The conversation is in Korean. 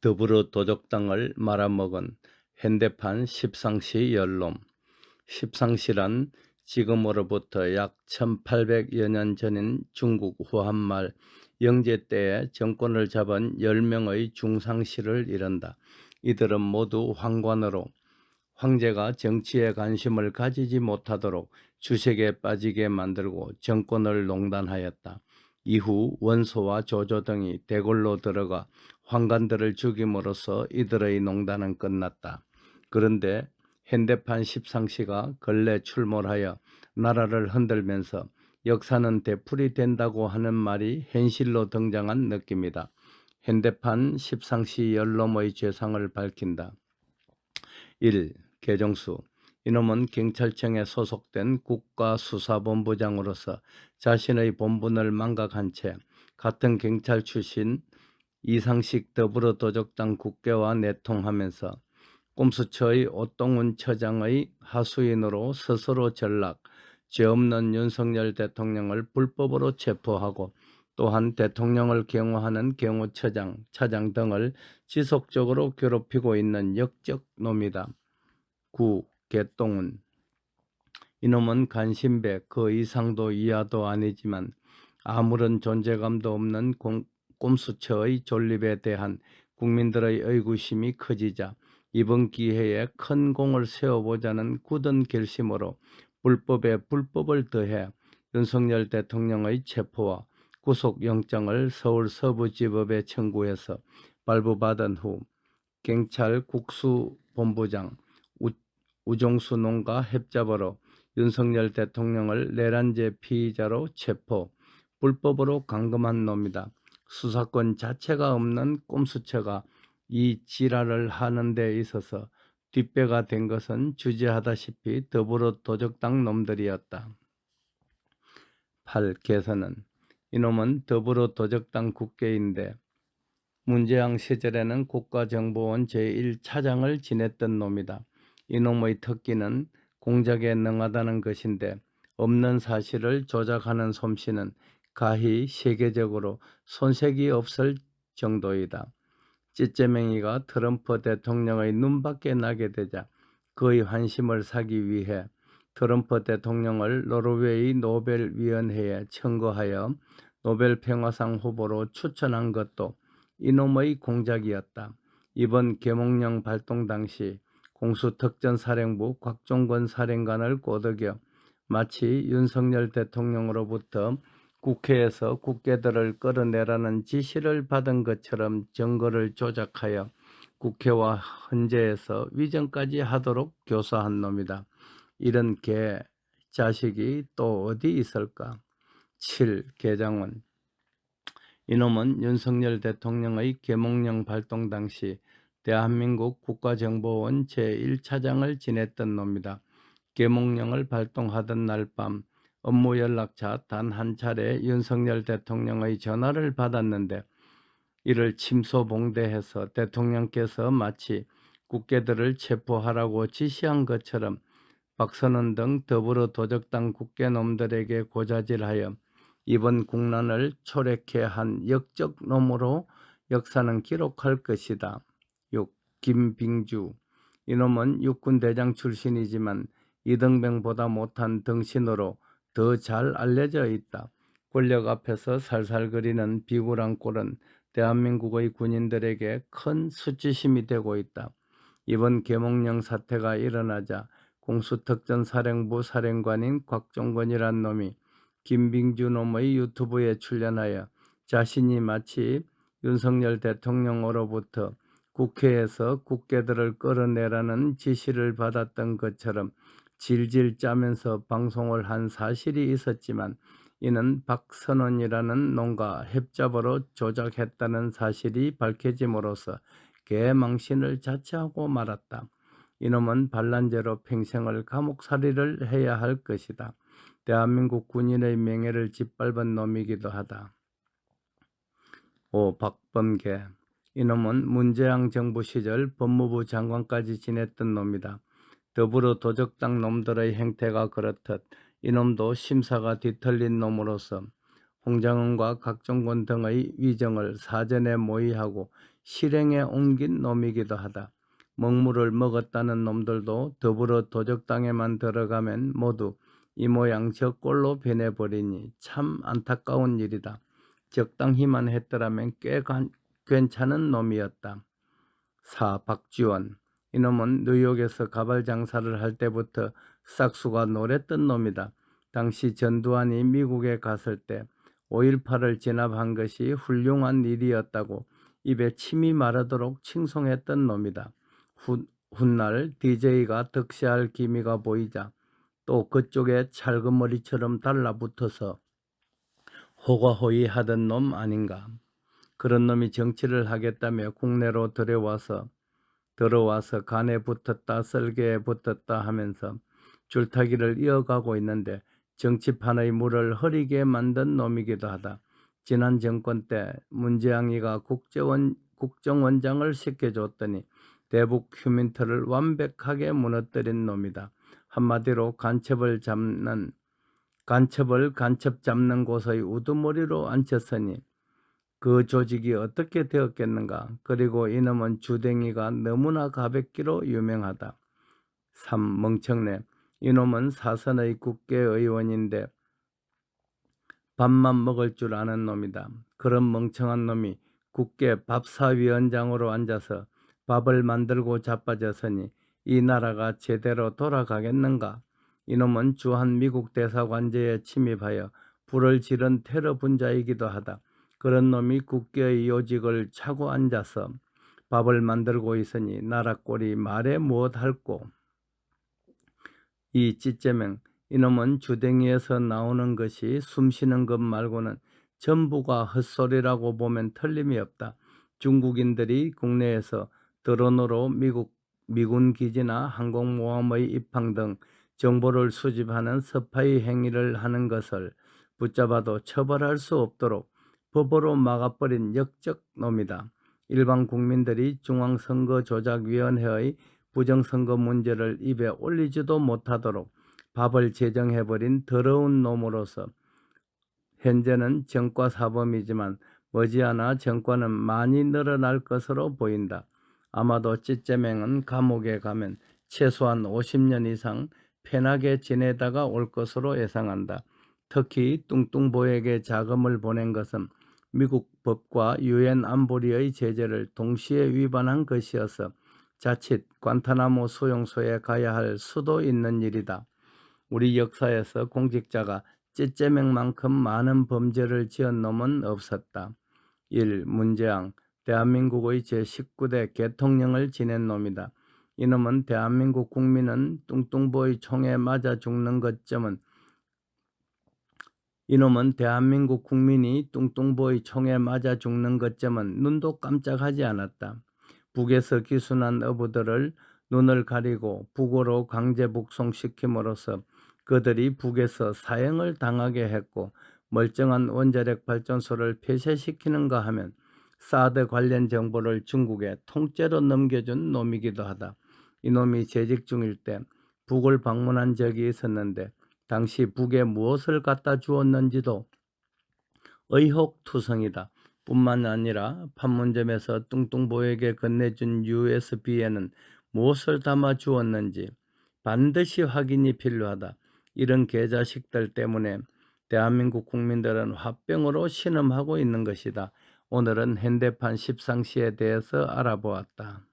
더불어도적당을 말아먹은 현대판 십상시 연놈. 십상시란 지금으로부터 약 1800여 년 전인 중국 후한말 영제 때에 정권을 잡은 10명의 중상시를 이른다. 이들은 모두 황관으로 황제가 정치에 관심을 가지지 못하도록 주색에 빠지게 만들고 정권을 농단하였다. 이후 원소와 조조 등이 대궐로 들어가 황관들을 죽임으로써 이들의 농단은 끝났다. 그런데 현대판 십상시가 근래 출몰하여 나라를 흔들면서 역사는 되풀이 된다고 하는 말이 현실로 등장한 느낌이다. 현대판 십상시 연놈의 죄상을 밝힌다. 1. 개종수. 이놈은 경찰청에 소속된 국가수사본부장으로서 자신의 본분을 망각한 채 같은 경찰 출신 이상식 더불어도적당 국회와 내통하면서 꼼수처의 오똥훈 처장의 하수인으로 스스로 전락, 죄 없는 윤석열 대통령을 불법으로 체포하고 또한 대통령을 경호하는 경호처장, 차장 등을 지속적으로 괴롭히고 있는 역적놈이다. 9. 개똥훈. 이놈은 간신배 그 이상도 이하도 아니지만 아무런 존재감도 없는 꼼수처의 존립에 대한 국민들의 의구심이 커지자 이번 기회에 큰 공을 세워보자는 굳은 결심으로 불법에 불법을 더해 윤석열 대통령의 체포와 구속영장을 서울 서부지법에 청구해서 발부받은 후 경찰 국수본부장 우종수 농가 협잡으로 윤석열 대통령을 내란죄 피의자로 체포, 불법으로 감금한 놈이다. 수사권 자체가 없는 꼼수처가 이 지랄을 하는 데 있어서 뒷배가 된 것은 주지하다시피 더불어도적당 놈들이었다. 8. 개선은. 이놈은 더불어도적당 국회인데 문재양 시절에는 국가정보원 제1차장을 지냈던 놈이다. 이놈의 특기는 공작에 능하다는 것인데 없는 사실을 조작하는 솜씨는 가히 세계적으로 손색이 없을 정도이다. 찌째맹이가 트럼프 대통령의 눈밖에 나게 되자 그의 환심을 사기 위해 트럼프 대통령을 노르웨이 노벨위원회에 청구하여 노벨평화상 후보로 추천한 것도 이놈의 공작이었다. 이번 계몽령 발동 당시 공수특전사령부 곽종건 사령관을 꼬드겨 마치 윤석열 대통령으로부터 국회에서 국회들을 끌어내라는 지시를 받은 것처럼 증거를 조작하여 국회와 헌재에서 위정까지 하도록 교사한 놈이다. 이런 개 자식이 또 어디 있을까? 7. 계장원. 이놈은 윤석열 대통령의 계몽령 발동 당시 대한민국 국가정보원 제1차장을 지냈던 놈이다. 계몽령을 발동하던 날 밤 업무 연락차 단 한 차례 윤석열 대통령의 전화를 받았는데 이를 침소봉대해서 대통령께서 마치 국회들을 체포하라고 지시한 것처럼 박선원 등 더불어도적당 국회놈들에게 고자질하여 이번 국난을 초래케 한 역적놈으로 역사는 기록할 것이다. 6. 김빙주. 이놈은 육군대장 출신이지만 이등병보다 못한 등신으로 더 잘 알려져 있다. 권력 앞에서 살살거리는 비굴한 꼴은 대한민국의 군인들에게 큰 수치심이 되고 있다. 이번 계몽령 사태가 일어나자 공수특전사령부 사령관인 곽종건이란 놈이 김빙주 놈의 유튜브에 출연하여 자신이 마치 윤석열 대통령으로부터 국회에서 국회들을 끌어내라는 지시를 받았던 것처럼 질질 짜면서 방송을 한 사실이 있었지만 이는 박선원이라는 놈과 협잡으로 조작했다는 사실이 밝혀짐으로써 개망신을 자처하고 말았다. 이놈은 반란죄로 평생을 감옥살이를 해야 할 것이다. 대한민국 군인의 명예를 짓밟은 놈이기도 하다. 5. 박범계. 이놈은 문재양 정부 시절 법무부 장관까지 지냈던 놈이다. 더불어도적당 놈들의 행태가 그렇듯 이놈도 심사가 뒤틀린 놈으로서 홍장은과 각종권 등의 위정을 사전에 모의하고 실행에 옮긴 놈이기도 하다. 먹물을 먹었다는 놈들도 더불어 도적당에만 들어가면 모두 이 모양 저 꼴로 변해버리니 참 안타까운 일이다. 적당히만 했더라면 꽤 괜찮은 놈이었다. 4. 박지원. 이놈은 뉴욕에서 가발 장사를 할 때부터 싹수가 노랬던 놈이다. 당시 전두환이 미국에 갔을 때 5.18을 진압한 것이 훌륭한 일이었다고 입에 침이 마르도록 칭송했던 놈이다. 훗날 DJ가 득세할 기미가 보이자 또 그쪽에 찰그머리처럼 달라붙어서 호가호위 하던 놈 아닌가. 그런 놈이 정치를 하겠다며 국내로 들어와서 간에 붙었다 썰개에 붙었다 하면서 줄타기를 이어가고 있는데 정치판의 물을 흐리게 만든 놈이기도 하다. 지난 정권 때 문재양이가 국정원장을 시켜줬더니 대북 휴민트를 완벽하게 무너뜨린 놈이다. 한마디로 간첩 잡는 곳의 우두머리로 앉혔으니 그 조직이 어떻게 되었겠는가. 그리고 이놈은 주댕이가 너무나 가볍기로 유명하다. 3. 멍청내. 이놈은 사선의 국회의원인데 밥만 먹을 줄 아는 놈이다. 그런 멍청한 놈이 국회 밥사위원장으로 앉아서 밥을 만들고 자빠졌으니 이 나라가 제대로 돌아가겠는가. 이놈은 주한 미국 대사관제에 침입하여 불을 지른 테러 분자이기도 하다. 그런 놈이 국회의 요직을 차고 앉아서 밥을 만들고 있으니 나라 꼴이 말해 무엇할꼬. 이 찌째맹. 이놈은 주댕이에서 나오는 것이 숨쉬는 것 말고는 전부가 헛소리라고 보면 틀림이 없다. 중국인들이 국내에서 드론으로 미군 기지나 항공모함의 입항 등 정보를 수집하는 스파이 행위를 하는 것을 붙잡아도 처벌할 수 없도록 법으로 막아버린 역적 놈이다. 일반 국민들이 중앙선거조작위원회의 부정선거 문제를 입에 올리지도 못하도록 밥을 제정해버린 더러운 놈으로서 현재는 정과사범이지만 머지않아 정과는 많이 늘어날 것으로 보인다. 아마도 찌째맹은 감옥에 가면 최소한 50년 이상 편하게 지내다가 올 것으로 예상한다. 특히 뚱뚱보에게 자금을 보낸 것은 미국 법과 유엔 안보리의 제재를 동시에 위반한 것이어서 자칫 관타나모 수용소에 가야 할 수도 있는 일이다. 우리 역사에서 공직자가 찌째맹만큼 많은 범죄를 지은 놈은 없었다. 1. 문재양. 대한민국의 제19대 대통령을 지낸 놈이다. 이놈은 대한민국 국민이 뚱뚱보의 총에 맞아 죽는 것쯤은 눈도 깜짝하지 않았다. 북에서 기순한 어부들을 눈을 가리고 북으로 강제 북송시킴으로써 그들이 북에서 사형을 당하게 했고 멀쩡한 원자력 발전소를 폐쇄시키는가 하면 사드 관련 정보를 중국에 통째로 넘겨준 놈이기도 하다. 이놈이 재직 중일 때 북을 방문한 적이 있었는데 당시 북에 무엇을 갖다 주었는지도 의혹투성이다. 뿐만 아니라 판문점에서 뚱뚱보에게 건네준 USB에는 무엇을 담아 주었는지 반드시 확인이 필요하다. 이런 개자식들 때문에 대한민국 국민들은 화병으로 신음하고 있는 것이다. 오늘은 현대판 십상시에 대해서 알아보았다.